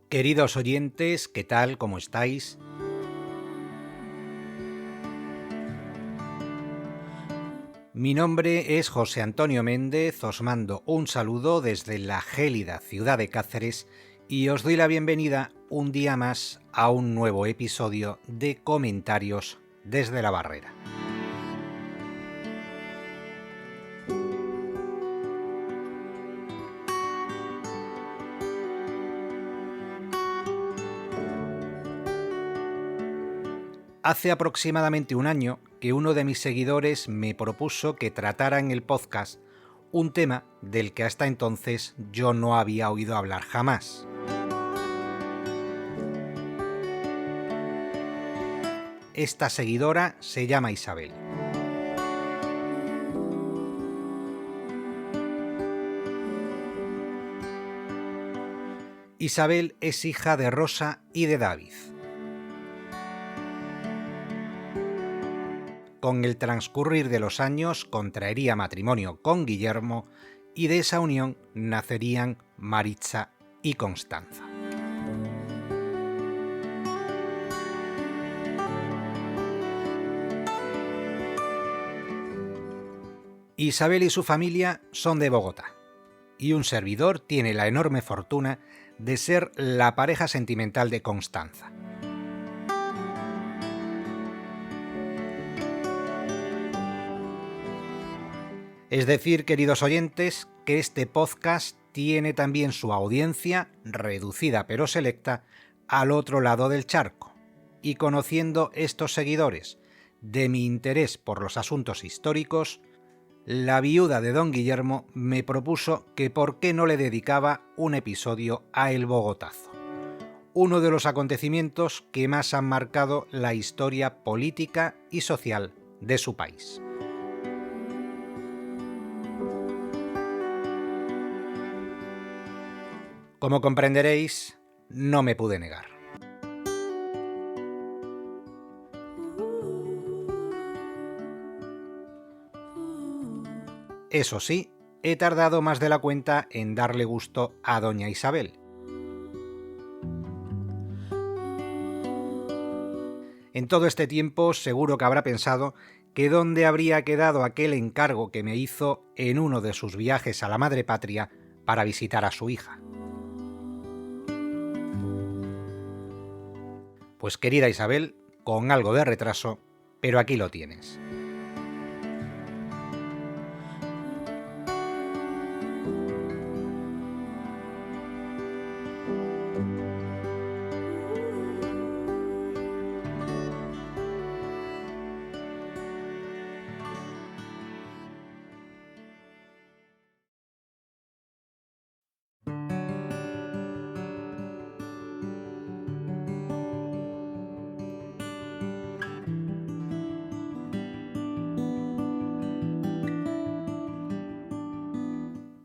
Queridos oyentes, ¿qué tal? ¿Cómo estáis? Mi nombre es José Antonio Méndez, os mando un saludo desde la gélida ciudad de Cáceres y os doy la bienvenida un día más a un nuevo episodio de Comentarios desde la Barrera. Hace aproximadamente un año que uno de mis seguidores me propuso que tratara en el podcast un tema del que hasta entonces yo no había oído hablar jamás. Esta seguidora se llama Isabel. Isabel es hija de Rosa y de David. Con el transcurrir de los años contraería matrimonio con Guillermo y de esa unión nacerían Maritza y Constanza. Isabel y su familia son de Bogotá y un servidor tiene la enorme fortuna de ser la pareja sentimental de Constanza. Es decir, queridos oyentes, que este podcast tiene también su audiencia, reducida pero selecta, al otro lado del charco. Y conociendo estos seguidores de mi interés por los asuntos históricos, la viuda de don Guillermo me propuso que por qué no le dedicaba un episodio a El Bogotazo, uno de los acontecimientos que más han marcado la historia política y social de su país. Como comprenderéis, no me pude negar. Eso sí, he tardado más de la cuenta en darle gusto a doña Isabel. En todo este tiempo seguro que habrá pensado que dónde habría quedado aquel encargo que me hizo en uno de sus viajes a la madre patria para visitar a su hija. Pues querida Isabel, con algo de retraso, pero aquí lo tienes.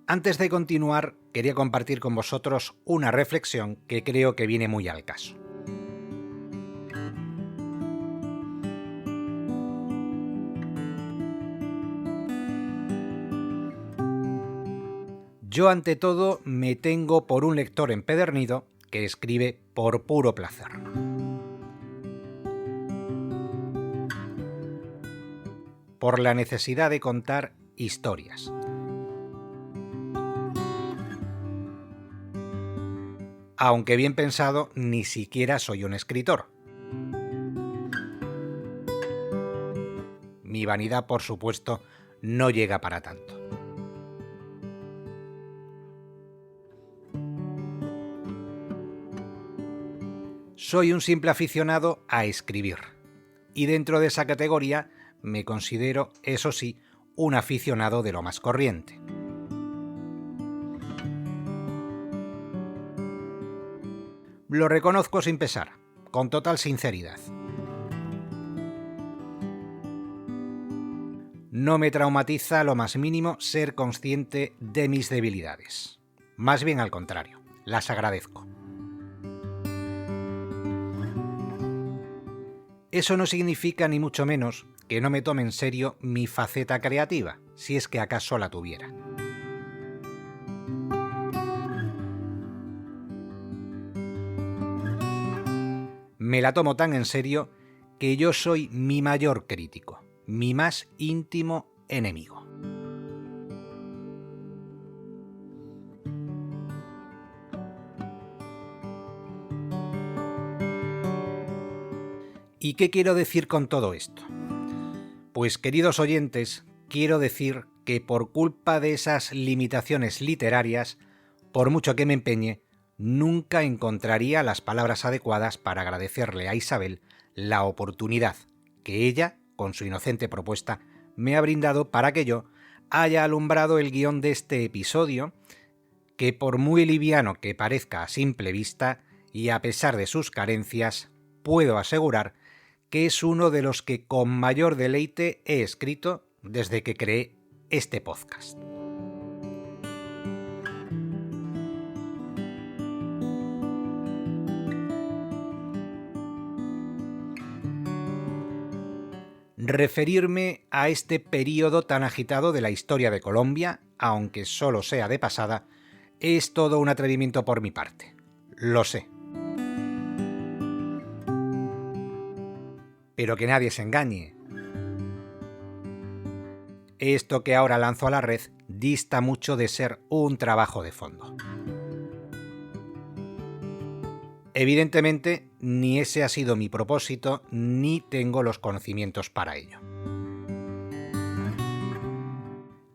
Antes de continuar, quería compartir con vosotros una reflexión que creo que viene muy al caso. Yo ante todo me tengo por un lector empedernido que escribe por puro placer. Por la necesidad de contar historias. Aunque bien pensado, ni siquiera soy un escritor. Mi vanidad, por supuesto, no llega para tanto. Soy un simple aficionado a escribir, y dentro de esa categoría me considero, eso sí, un aficionado de lo más corriente. Lo reconozco sin pesar, con total sinceridad. No me traumatiza lo más mínimo ser consciente de mis debilidades. Más bien al contrario, las agradezco. Eso no significa ni mucho menos que no me tome en serio mi faceta creativa, si es que acaso la tuviera. me la tomo tan en serio que yo soy mi mayor crítico, mi más íntimo enemigo. ¿Y qué quiero decir con todo esto? Pues, queridos oyentes, quiero decir que por culpa de esas limitaciones literarias, por mucho que me empeñe, nunca encontraría las palabras adecuadas para agradecerle a Isabel la oportunidad que ella, con su inocente propuesta, me ha brindado para que yo haya alumbrado el guión de este episodio, que por muy liviano que parezca a simple vista, y a pesar de sus carencias, puedo asegurar que es uno de los que con mayor deleite he escrito desde que creé este podcast. Referirme a este periodo tan agitado de la historia de Colombia, aunque solo sea de pasada, es todo un atrevimiento por mi parte. Lo sé. Pero que nadie se engañe. Esto que ahora lanzo a la red dista mucho de ser un trabajo de fondo. Evidentemente, ni ese ha sido mi propósito, ni tengo los conocimientos para ello.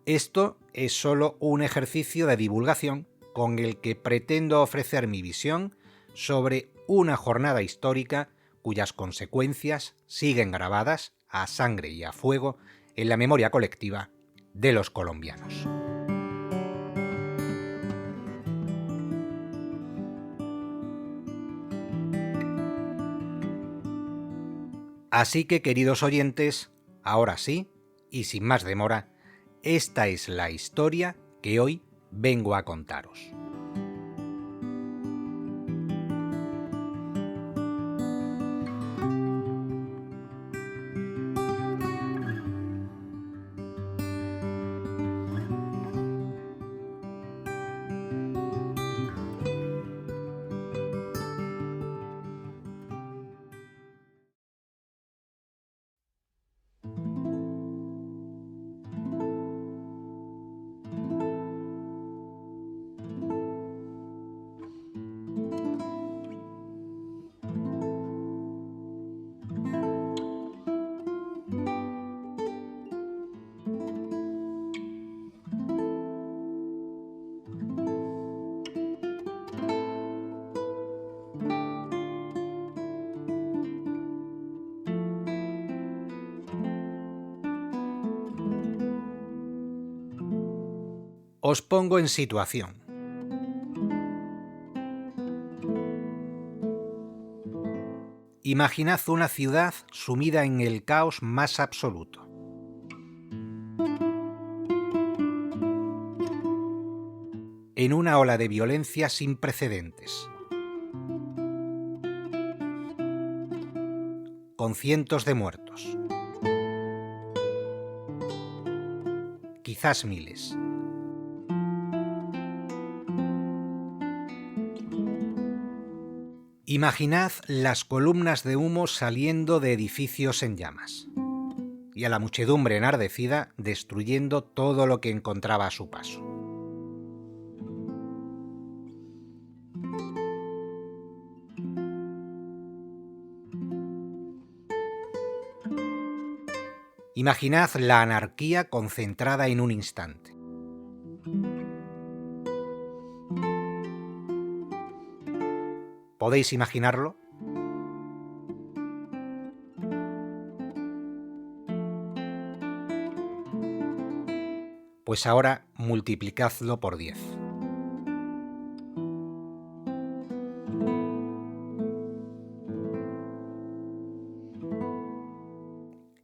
Esto es solo un ejercicio de divulgación con el que pretendo ofrecer mi visión sobre una jornada histórica cuyas consecuencias siguen grabadas a sangre y a fuego en la memoria colectiva de los colombianos. Así que, queridos oyentes, ahora sí, y sin más demora, esta es la historia que hoy vengo a contaros. Os pongo en situación. Imaginad una ciudad sumida en el caos más absoluto. En una ola de violencia sin precedentes. Con cientos de muertos. Quizás miles. Imaginad las columnas de humo saliendo de edificios en llamas, y a la muchedumbre enardecida destruyendo todo lo que encontraba a su paso. Imaginad la anarquía concentrada en un instante. ¿Podéis imaginarlo? Pues ahora multiplicadlo por 10.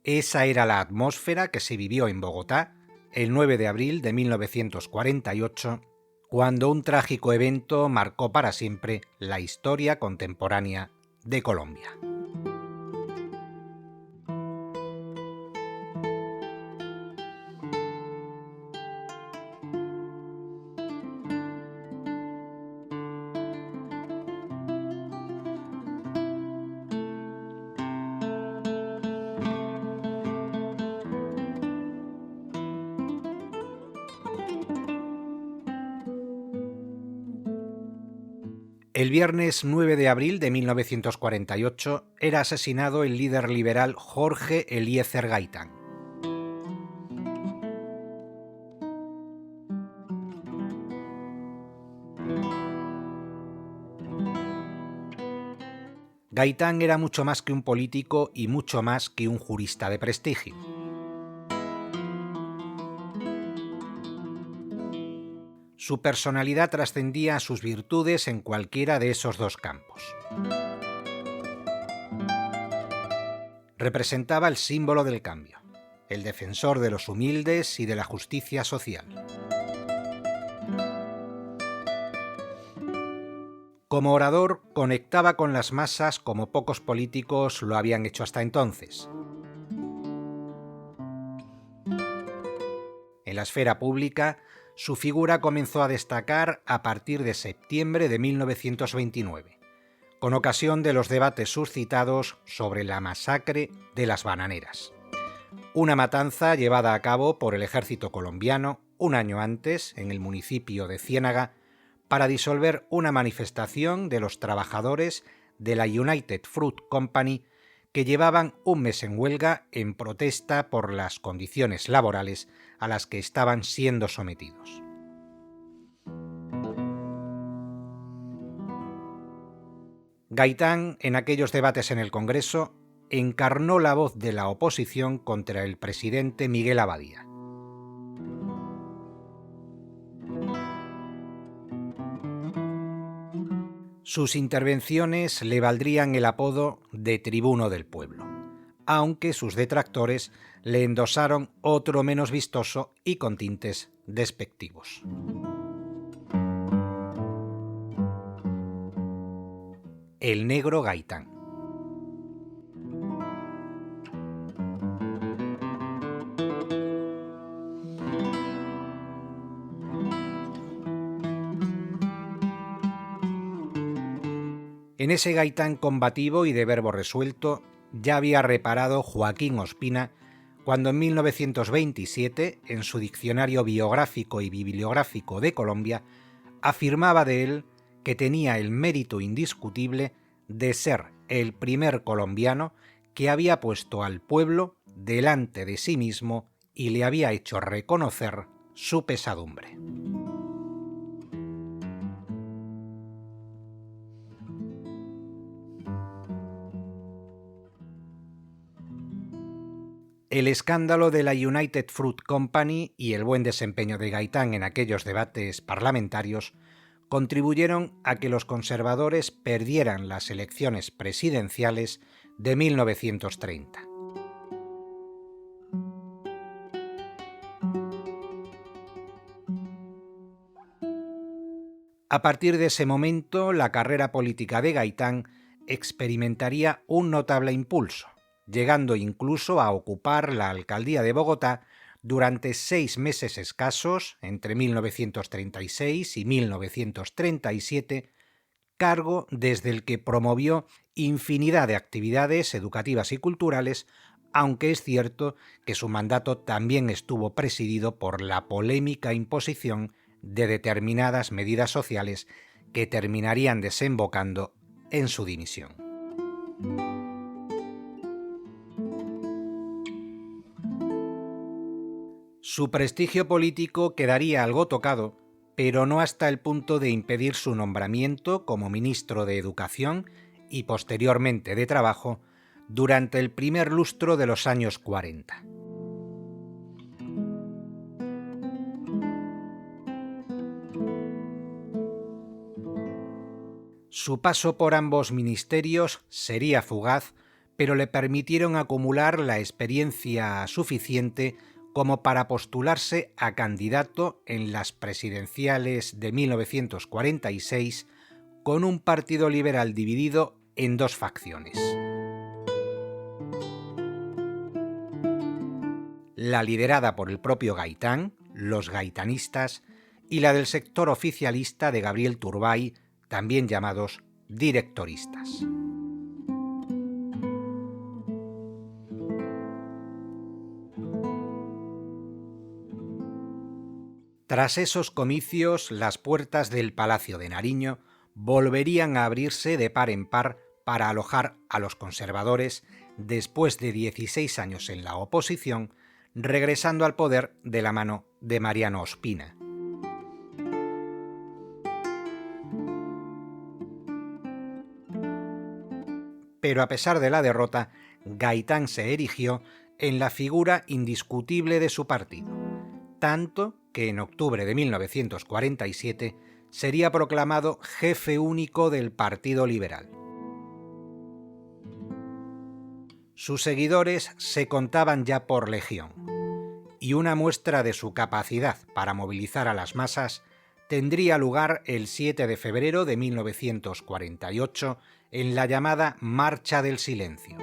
Esa era la atmósfera que se vivió en Bogotá el 9 de abril de 1948, cuando un trágico evento marcó para siempre la historia contemporánea de Colombia. El viernes 9 de abril de 1948 era asesinado el líder liberal Jorge Eliezer Gaitán. Gaitán era mucho más que un político y mucho más que un jurista de prestigio. Su personalidad trascendía a sus virtudes en cualquiera de esos dos campos. Representaba el símbolo del cambio, el defensor de los humildes y de la justicia social. Como orador, conectaba con las masas como pocos políticos lo habían hecho hasta entonces. En la esfera pública, su figura comenzó a destacar a partir de septiembre de 1929, con ocasión de los debates suscitados sobre la masacre de las Bananeras. Una matanza llevada a cabo por el ejército colombiano un año antes en el municipio de Ciénaga para disolver una manifestación de los trabajadores de la United Fruit Company que llevaban un mes en huelga en protesta por las condiciones laborales a las que estaban siendo sometidos. Gaitán, en aquellos debates en el Congreso, encarnó la voz de la oposición contra el presidente Miguel Abadía. Sus intervenciones le valdrían el apodo de Tribuno del Pueblo, aunque sus detractores le endosaron otro menos vistoso y con tintes despectivos. El negro Gaitán. En ese Gaitán combativo y de verbo resuelto ya había reparado Joaquín Ospina cuando en 1927, en su Diccionario Biográfico y Bibliográfico de Colombia, afirmaba de él que tenía el mérito indiscutible de ser el primer colombiano que había puesto al pueblo delante de sí mismo y le había hecho reconocer su pesadumbre. El escándalo de la United Fruit Company y el buen desempeño de Gaitán en aquellos debates parlamentarios contribuyeron a que los conservadores perdieran las elecciones presidenciales de 1930. A partir de ese momento, la carrera política de Gaitán experimentaría un notable impulso, llegando incluso a ocupar la alcaldía de Bogotá durante 6 meses escasos, entre 1936 y 1937, cargo desde el que promovió infinidad de actividades educativas y culturales, aunque es cierto que su mandato también estuvo presidido por la polémica imposición de determinadas medidas sociales que terminarían desembocando en su dimisión. Su prestigio político quedaría algo tocado, pero no hasta el punto de impedir su nombramiento como ministro de Educación y posteriormente de Trabajo durante el primer lustro de los años 40. Su paso por ambos ministerios sería fugaz, pero le permitieron acumular la experiencia suficiente como para postularse a candidato en las presidenciales de 1946 con un partido liberal dividido en dos facciones. La liderada por el propio Gaitán, los gaitanistas, y la del sector oficialista de Gabriel Turbay, también llamados directoristas. Tras esos comicios, las puertas del Palacio de Nariño volverían a abrirse de par en par para alojar a los conservadores después de 16 años en la oposición, regresando al poder de la mano de Mariano Ospina. Pero a pesar de la derrota, Gaitán se erigió en la figura indiscutible de su partido, tanto que en octubre de 1947 sería proclamado jefe único del Partido Liberal. Sus seguidores se contaban ya por legión, y una muestra de su capacidad para movilizar a las masas tendría lugar el 7 de febrero de 1948 en la llamada Marcha del Silencio.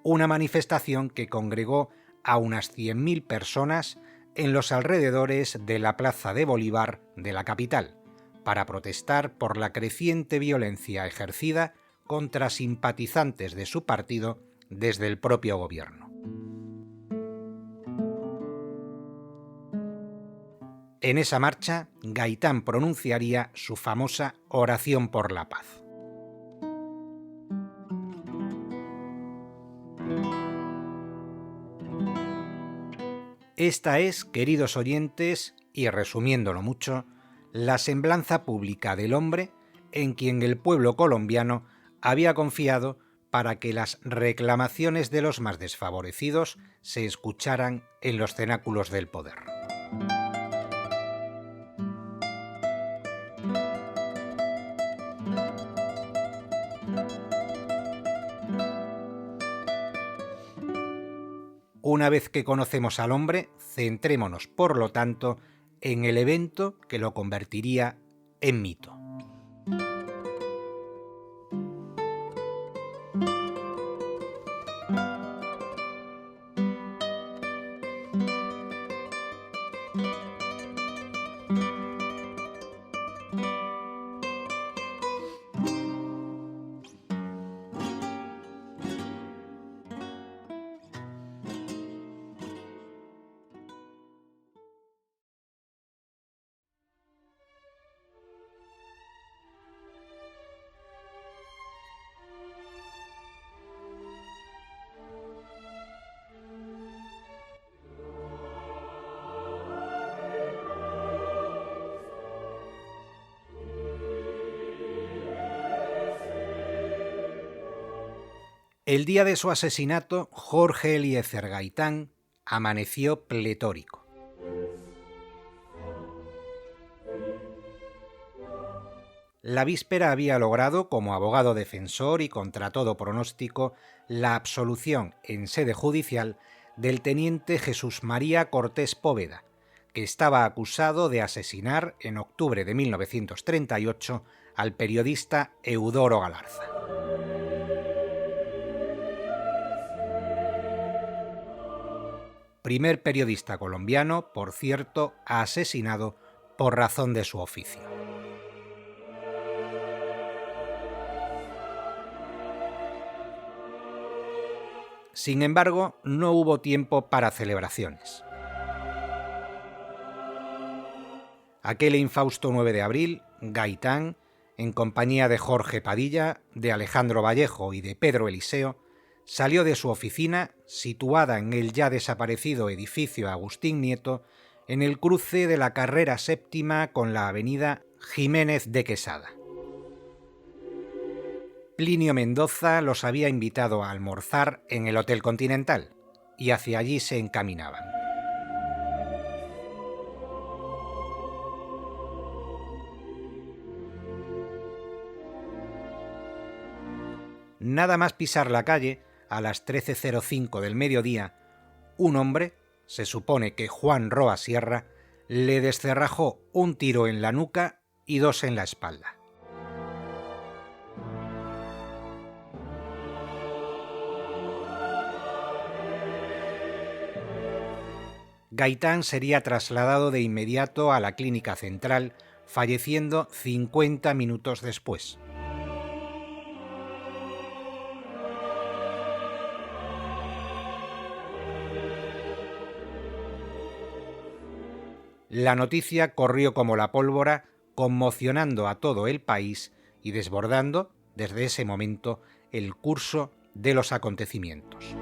Una manifestación que congregó a unas 100.000 personas en los alrededores de la Plaza de Bolívar de la capital, para protestar por la creciente violencia ejercida contra simpatizantes de su partido desde el propio gobierno. En esa marcha, Gaitán pronunciaría su famosa Oración por la Paz. Esta es, queridos oyentes, y resumiéndolo mucho, la semblanza pública del hombre en quien el pueblo colombiano había confiado para que las reclamaciones de los más desfavorecidos se escucharan en los cenáculos del poder. Una vez que conocemos al hombre, centrémonos, por lo tanto, en el evento que lo convertiría en mito. El día de su asesinato, Jorge Eliezer Gaitán amaneció pletórico. La víspera había logrado, como abogado defensor y contra todo pronóstico, la absolución en sede judicial del teniente Jesús María Cortés Poveda, que estaba acusado de asesinar en octubre de 1938 al periodista Eudoro Galarza. Primer periodista colombiano, por cierto, asesinado por razón de su oficio. Sin embargo, no hubo tiempo para celebraciones. Aquel infausto 9 de abril, Gaitán, en compañía de Jorge Padilla, de Alejandro Vallejo y de Pedro Eliseo, salió de su oficina, situada en el ya desaparecido edificio Agustín Nieto, en el cruce de la carrera séptima con la avenida Jiménez de Quesada. Plinio Mendoza los había invitado a almorzar en el Hotel Continental, y hacia allí se encaminaban. Nada más pisar la calle, a las 13:05 del mediodía, un hombre, se supone que Juan Roa Sierra, le descerrajó un tiro en la nuca y 2 en la espalda. Gaitán sería trasladado de inmediato a la clínica central, falleciendo 50 minutos después. La noticia corrió como la pólvora, conmocionando a todo el país y desbordando, desde ese momento, el curso de los acontecimientos.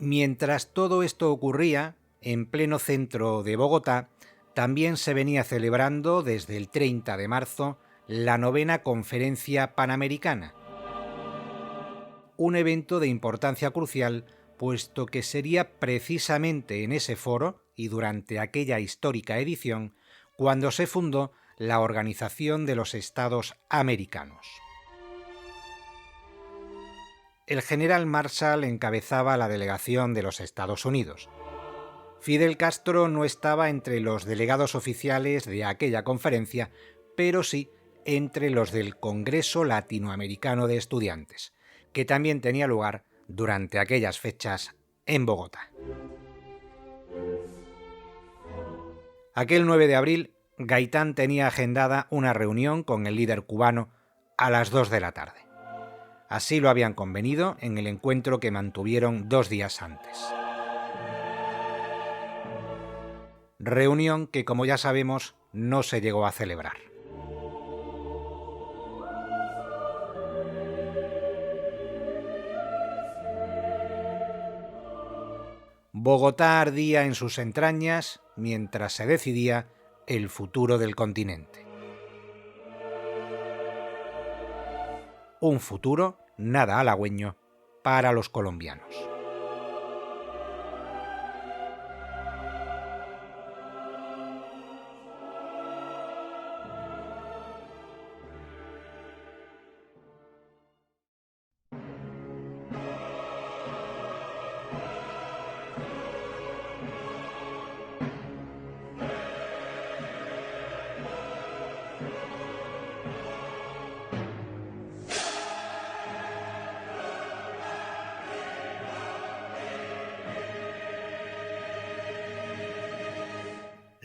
Mientras todo esto ocurría, en pleno centro de Bogotá, también se venía celebrando desde el 30 de marzo la 9ª Conferencia Panamericana. Un evento de importancia crucial, puesto que sería precisamente en ese foro y durante aquella histórica edición cuando se fundó la Organización de los Estados Americanos. El general Marshall encabezaba la delegación de los Estados Unidos. Fidel Castro no estaba entre los delegados oficiales de aquella conferencia, pero sí entre los del Congreso Latinoamericano de Estudiantes, que también tenía lugar durante aquellas fechas en Bogotá. Aquel 9 de abril, Gaitán tenía agendada una reunión con el líder cubano a las 2 de la tarde. Así lo habían convenido en el encuentro que mantuvieron 2 días antes. Reunión que, como ya sabemos, no se llegó a celebrar. Bogotá ardía en sus entrañas mientras se decidía el futuro del continente. Un futuro nada halagüeño para los colombianos.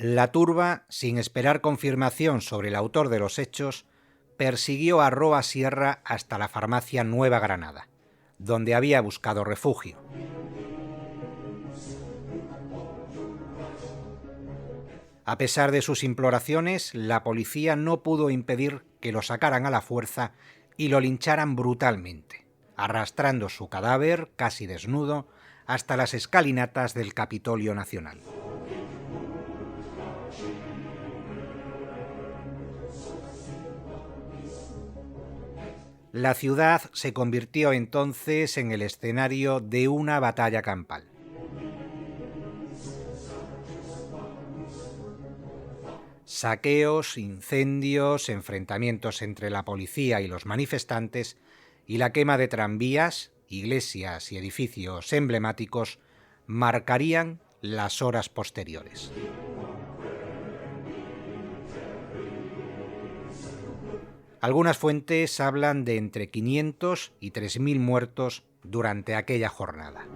La turba, sin esperar confirmación sobre el autor de los hechos, persiguió a Roa Sierra hasta la farmacia Nueva Granada, donde había buscado refugio. A pesar de sus imploraciones, la policía no pudo impedir que lo sacaran a la fuerza y lo lincharan brutalmente, arrastrando su cadáver, casi desnudo, hasta las escalinatas del Capitolio Nacional. La ciudad se convirtió entonces en el escenario de una batalla campal. Saqueos, incendios, enfrentamientos entre la policía y los manifestantes y la quema de tranvías, iglesias y edificios emblemáticos marcarían las horas posteriores. Algunas fuentes hablan de entre 500 y 3.000 muertos durante aquella jornada.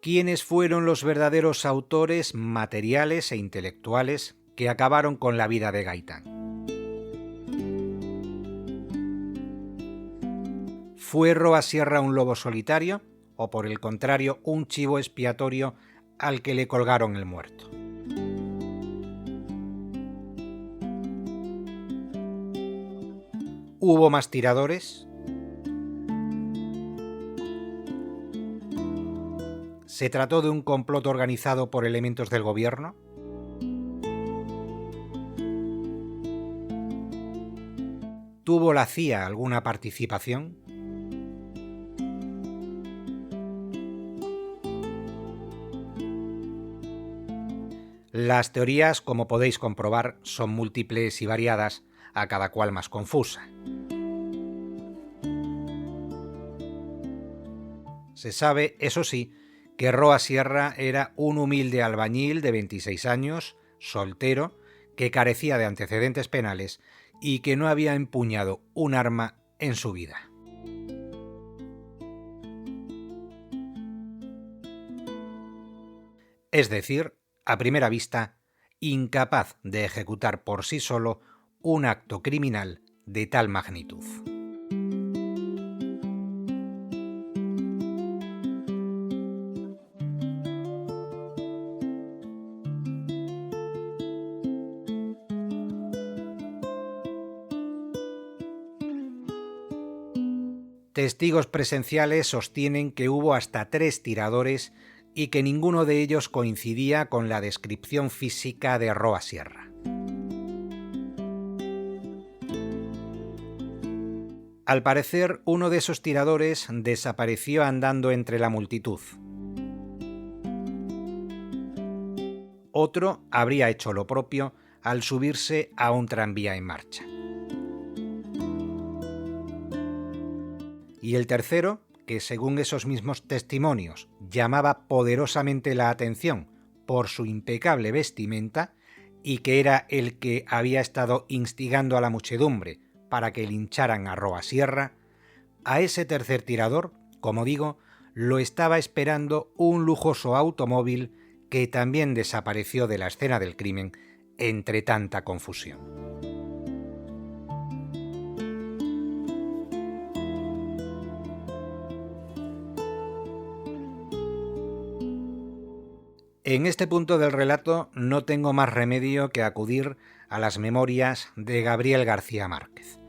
¿Quiénes fueron los verdaderos autores materiales e intelectuales que acabaron con la vida de Gaitán? ¿Fue Roa Sierra un lobo solitario o, por el contrario, un chivo expiatorio al que le colgaron el muerto? ¿Hubo más tiradores? ¿Se trató de un complot organizado por elementos del gobierno? ¿Tuvo la CIA alguna participación? Las teorías, como podéis comprobar, son múltiples y variadas, a cada cual más confusa. Se sabe, eso sí, que Roa Sierra era un humilde albañil de 26 años, soltero, que carecía de antecedentes penales y que no había empuñado un arma en su vida. Es decir, a primera vista, incapaz de ejecutar por sí solo un acto criminal de tal magnitud. Testigos presenciales sostienen que hubo hasta 3 tiradores y que ninguno de ellos coincidía con la descripción física de Roa Sierra. Al parecer, uno de esos tiradores desapareció andando entre la multitud. Otro habría hecho lo propio al subirse a un tranvía en marcha. Y el tercero, que según esos mismos testimonios llamaba poderosamente la atención por su impecable vestimenta y que era el que había estado instigando a la muchedumbre para que lincharan a Roa Sierra, a ese tercer tirador, como digo, lo estaba esperando un lujoso automóvil que también desapareció de la escena del crimen entre tanta confusión. En este punto del relato no tengo más remedio que acudir a las memorias de Gabriel García Márquez,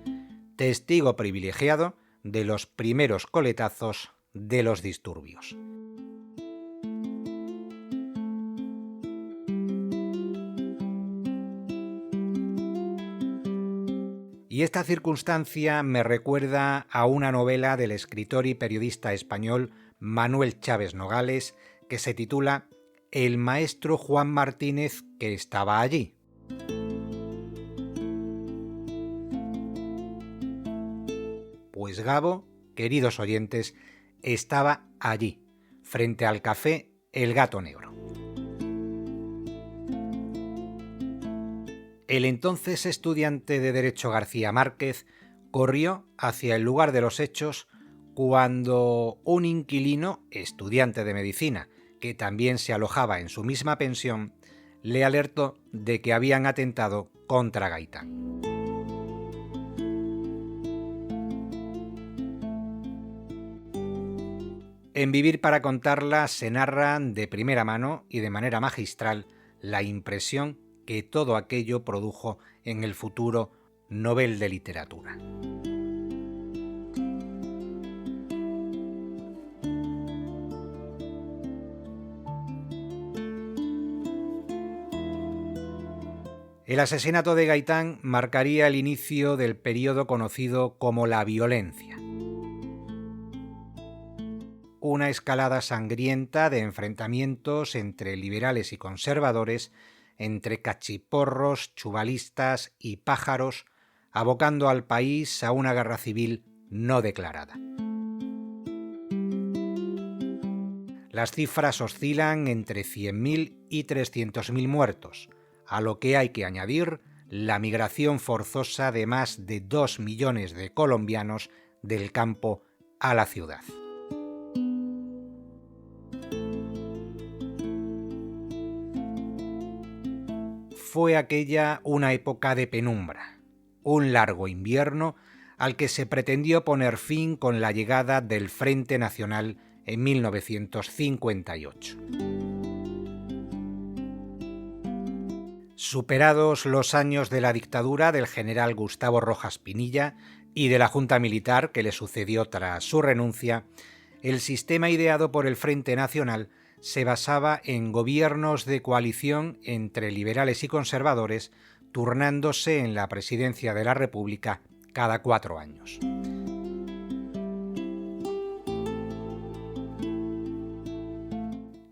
testigo privilegiado de los primeros coletazos de los disturbios. Y esta circunstancia me recuerda a una novela del escritor y periodista español Manuel Chaves Nogales que se titula El maestro Juan Martínez que estaba allí. Pues Gabo, queridos oyentes, estaba allí, frente al café El Gato Negro. El entonces estudiante de Derecho García Márquez corrió hacia el lugar de los hechos cuando un inquilino, estudiante de medicina, que también se alojaba en su misma pensión, le alertó de que habían atentado contra Gaitán. En Vivir para contarla se narra de primera mano y de manera magistral la impresión que todo aquello produjo en el futuro Nobel de Literatura. El asesinato de Gaitán marcaría el inicio del periodo conocido como la violencia. Una escalada sangrienta de enfrentamientos entre liberales y conservadores, entre cachiporros, chuvalistas y pájaros, abocando al país a una guerra civil no declarada. Las cifras oscilan entre 100.000 y 300.000 muertos, a lo que hay que añadir la migración forzosa de más de 2 millones de colombianos del campo a la ciudad. Fue aquella una época de penumbra, un largo invierno al que se pretendió poner fin con la llegada del Frente Nacional en 1958. Superados los años de la dictadura del general Gustavo Rojas Pinilla y de la Junta Militar que le sucedió tras su renuncia, el sistema ideado por el Frente Nacional se basaba en gobiernos de coalición entre liberales y conservadores, turnándose en la presidencia de la República cada 4 años.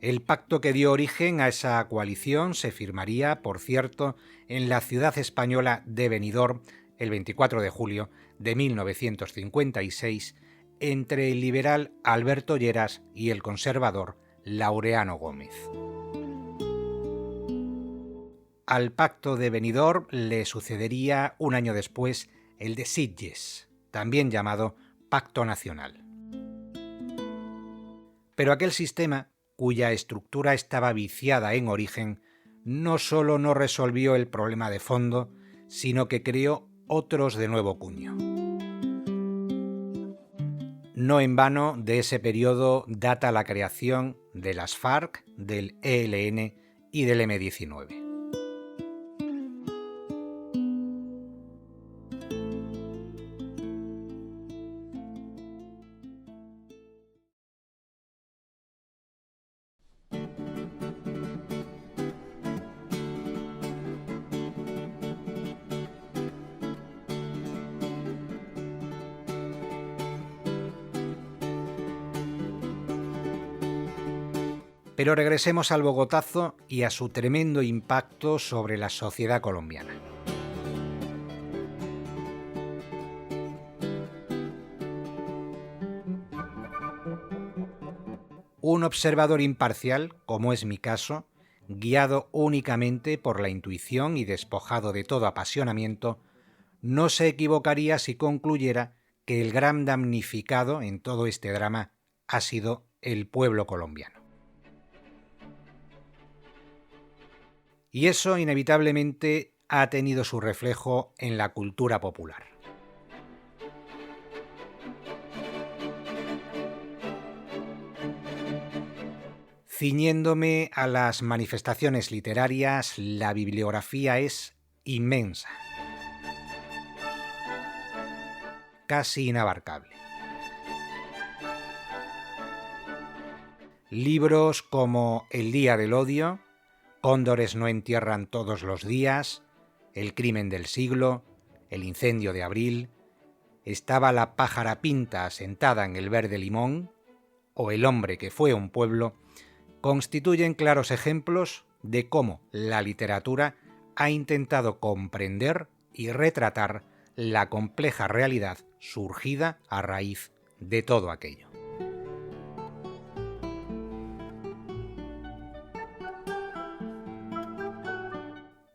El pacto que dio origen a esa coalición se firmaría, por cierto, en la ciudad española de Benidorm el 24 de julio de 1956 entre el liberal Alberto Lleras y el conservador Laureano Gómez. Al pacto de Benidorm le sucedería un año después el de Sitges, también llamado Pacto Nacional. Pero aquel sistema, cuya estructura estaba viciada en origen, no solo no resolvió el problema de fondo, sino que creó otros de nuevo cuño. No en vano de ese periodo data la creación de las FARC, del ELN y del M-19. Pero regresemos al Bogotazo y a su tremendo impacto sobre la sociedad colombiana. Un observador imparcial, como es mi caso, guiado únicamente por la intuición y despojado de todo apasionamiento, no se equivocaría si concluyera que el gran damnificado en todo este drama ha sido el pueblo colombiano. Y eso inevitablemente ha tenido su reflejo en la cultura popular. Ciñéndome a las manifestaciones literarias, la bibliografía es inmensa, casi inabarcable. Libros como El día del odio, Cóndores no entierran todos los días, El crimen del siglo, El incendio de abril, Estaba la pájara pinta sentada en el verde limón, o El hombre que fue un pueblo, constituyen claros ejemplos de cómo la literatura ha intentado comprender y retratar la compleja realidad surgida a raíz de todo aquello.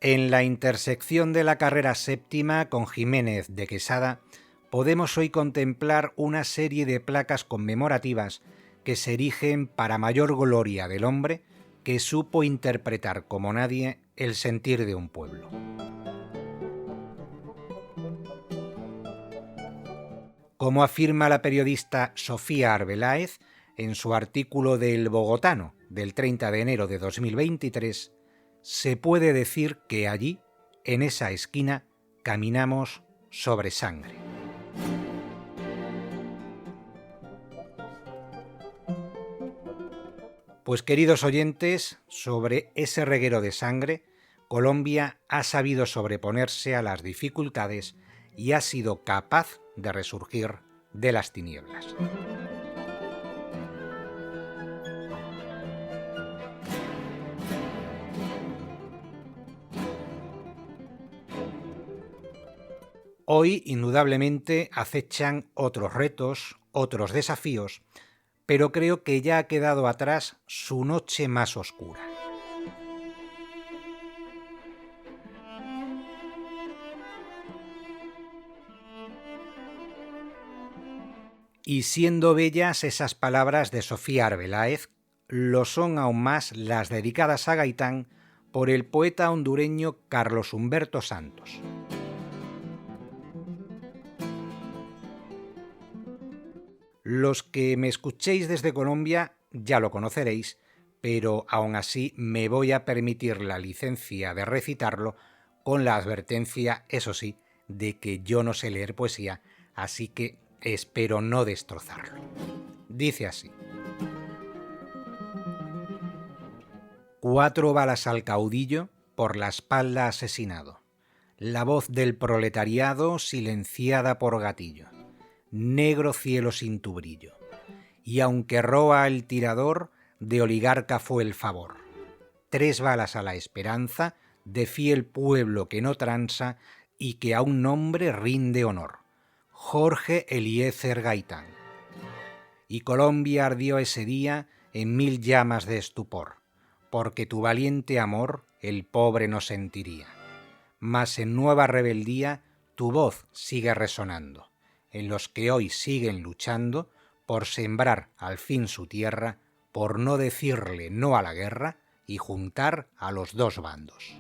En la intersección de la carrera séptima con Jiménez de Quesada podemos hoy contemplar una serie de placas conmemorativas que se erigen para mayor gloria del hombre que supo interpretar como nadie el sentir de un pueblo. Como afirma la periodista Sofía Arbeláez en su artículo del Bogotano del 30 de enero de 2023, se puede decir que allí, en esa esquina, caminamos sobre sangre. Pues queridos oyentes, sobre ese reguero de sangre, Colombia ha sabido sobreponerse a las dificultades y ha sido capaz de resurgir de las tinieblas. Hoy, indudablemente, acechan otros retos, otros desafíos, pero creo que ya ha quedado atrás su noche más oscura. Y siendo bellas esas palabras de Sofía Arbeláez, lo son aún más las dedicadas a Gaitán por el poeta hondureño Carlos Humberto Santos. Los que me escuchéis desde Colombia ya lo conoceréis, pero aún así me voy a permitir la licencia de recitarlo con la advertencia, eso sí, de que yo no sé leer poesía, así que espero no destrozarlo. Dice así: 4 balas al caudillo, por la espalda asesinado. La voz del proletariado silenciada por gatillo. Negro cielo sin tu brillo. Y aunque roa el tirador, de oligarca fue el favor. 3 balas a la esperanza, de fiel pueblo que no transa y que a un nombre rinde honor. Jorge Eliezer Gaitán. Y Colombia ardió ese día en 1000 llamas de estupor, porque tu valiente amor el pobre no sentiría. Mas en nueva rebeldía tu voz sigue resonando, en los que hoy siguen luchando por sembrar al fin su tierra, por no decirle no a la guerra y juntar a los 2 bandos.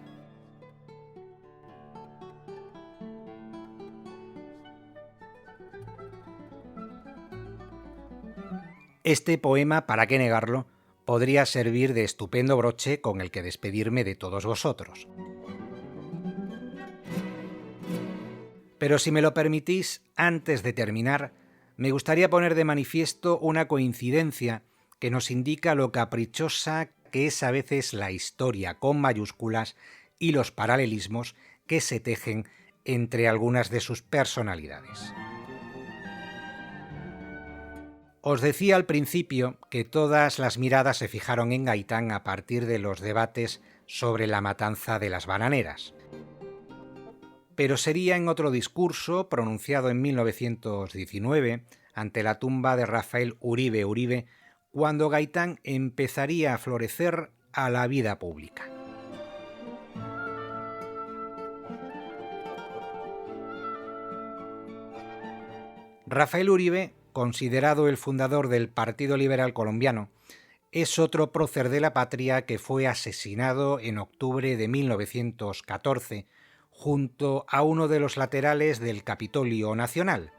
Este poema, para qué negarlo, podría servir de estupendo broche con el que despedirme de todos vosotros. Pero si me lo permitís, antes de terminar, me gustaría poner de manifiesto una coincidencia que nos indica lo caprichosa que es a veces la historia con mayúsculas y los paralelismos que se tejen entre algunas de sus personalidades. Os decía al principio que todas las miradas se fijaron en Gaitán a partir de los debates sobre la matanza de las bananeras. Pero sería en otro discurso, pronunciado en 1919, ante la tumba de Rafael Uribe Uribe, cuando Gaitán empezaría a florecer a la vida pública. Rafael Uribe, considerado el fundador del Partido Liberal Colombiano, es otro prócer de la patria que fue asesinado en octubre de 1914 junto a uno de los laterales del Capitolio Nacional,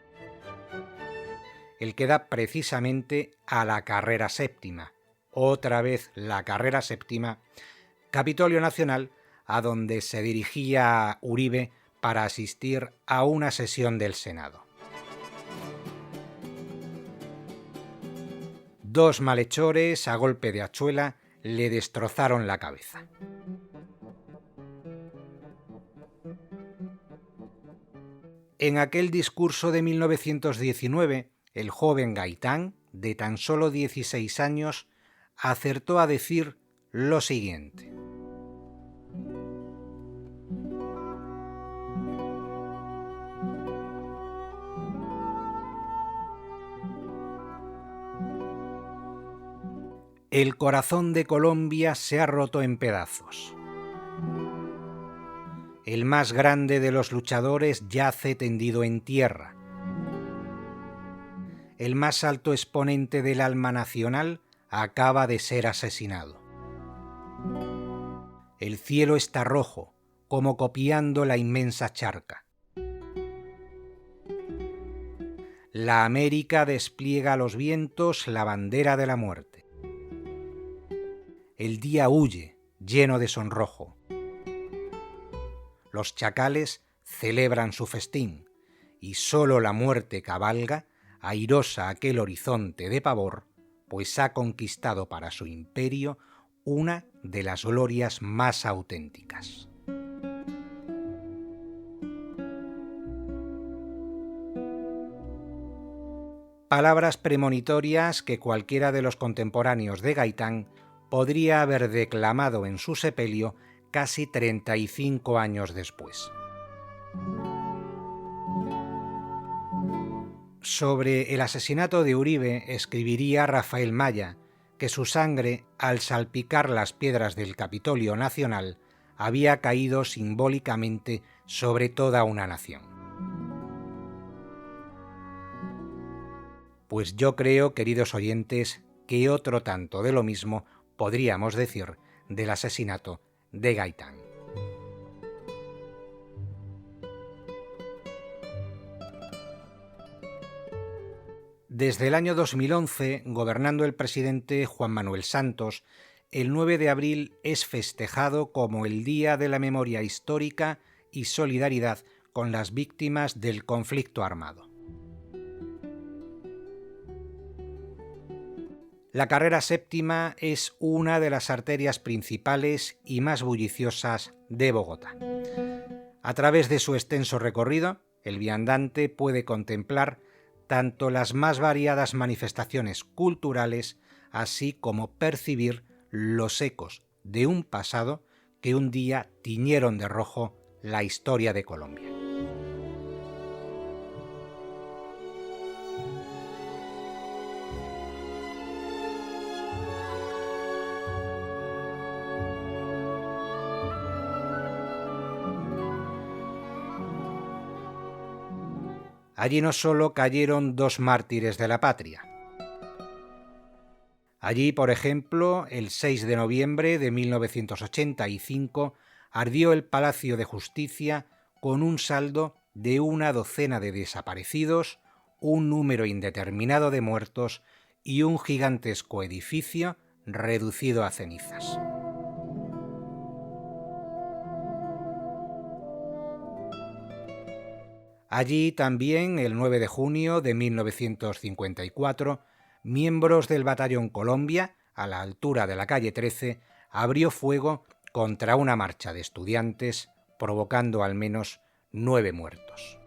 el que da precisamente a la carrera séptima, otra vez la carrera séptima, Capitolio Nacional, a donde se dirigía Uribe para asistir a una sesión del Senado. 2 malhechores, a golpe de hachuela, le destrozaron la cabeza. En aquel discurso de 1919, el joven Gaitán, de tan solo 16 años, acertó a decir lo siguiente: el corazón de Colombia se ha roto en pedazos. El más grande de los luchadores yace tendido en tierra. El más alto exponente del alma nacional acaba de ser asesinado. El cielo está rojo, como copiando la inmensa charca. La América despliega a los vientos la bandera de la muerte. El día huye, lleno de sonrojo. Los chacales celebran su festín, y sólo la muerte cabalga, airosa aquel horizonte de pavor, pues ha conquistado para su imperio una de las glorias más auténticas. Palabras premonitorias que cualquiera de los contemporáneos de Gaitán podría haber declamado en su sepelio casi 35 años después. Sobre el asesinato de Uribe escribiría Rafael Maya que su sangre, al salpicar las piedras del Capitolio Nacional, había caído simbólicamente sobre toda una nación. Pues yo creo, queridos oyentes, que otro tanto de lo mismo podríamos decir del asesinato de Gaitán. Desde el año 2011, gobernando el presidente Juan Manuel Santos, el 9 de abril es festejado como el Día de la Memoria Histórica y Solidaridad con las víctimas del conflicto armado. La carrera séptima es una de las arterias principales y más bulliciosas de Bogotá. A través de su extenso recorrido, el viandante puede contemplar tanto las más variadas manifestaciones culturales así como percibir los ecos de un pasado que un día tiñeron de rojo la historia de Colombia. Allí no solo cayeron dos mártires de la patria. Allí, por ejemplo, el 6 de noviembre de 1985 ardió el Palacio de Justicia con un saldo de una docena de desaparecidos, un número indeterminado de muertos y un gigantesco edificio reducido a cenizas. Allí también, el 9 de junio de 1954, miembros del Batallón Colombia, a la altura de la calle 13, abrió fuego contra una marcha de estudiantes, provocando al menos 9 muertos.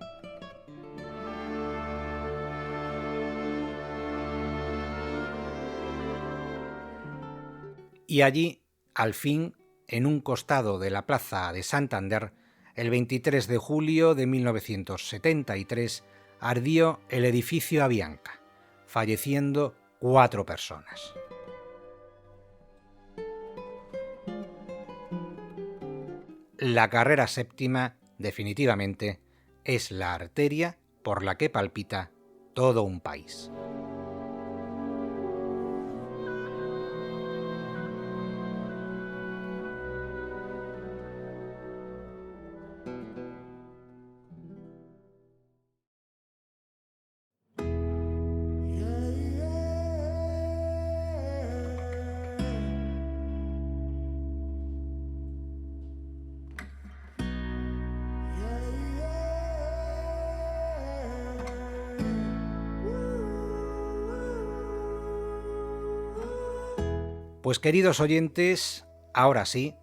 Y allí, al fin, en un costado de la plaza de Santander, el 23 de julio de 1973, ardió el edificio Avianca, falleciendo 4 personas. La carrera séptima, definitivamente, es la arteria por la que palpita todo un país. Pues queridos oyentes, ahora sí,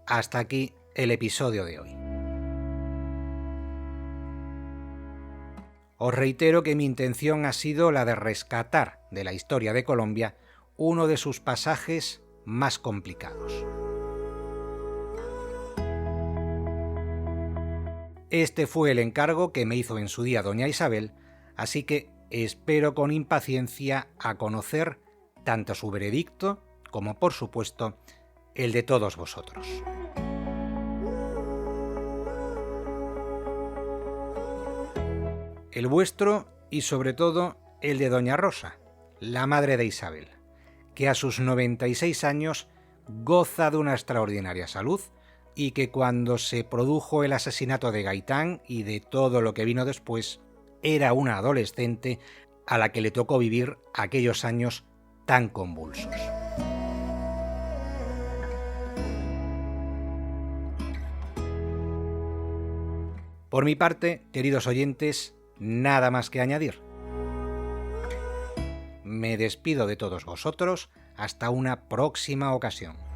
hasta aquí el episodio de hoy. Os reitero que mi intención ha sido la de rescatar de la historia de Colombia uno de sus pasajes más complicados. Este fue el encargo que me hizo en su día doña Isabel, así que espero con impaciencia a conocer tanto su veredicto como, por supuesto, el de todos vosotros. El vuestro y, sobre todo, el de doña Rosa, la madre de Isabel, que a sus 96 años goza de una extraordinaria salud y que cuando se produjo el asesinato de Gaitán y de todo lo que vino después, era una adolescente a la que le tocó vivir aquellos años tan convulsos. Por mi parte, queridos oyentes, nada más que añadir. Me despido de todos vosotros hasta una próxima ocasión.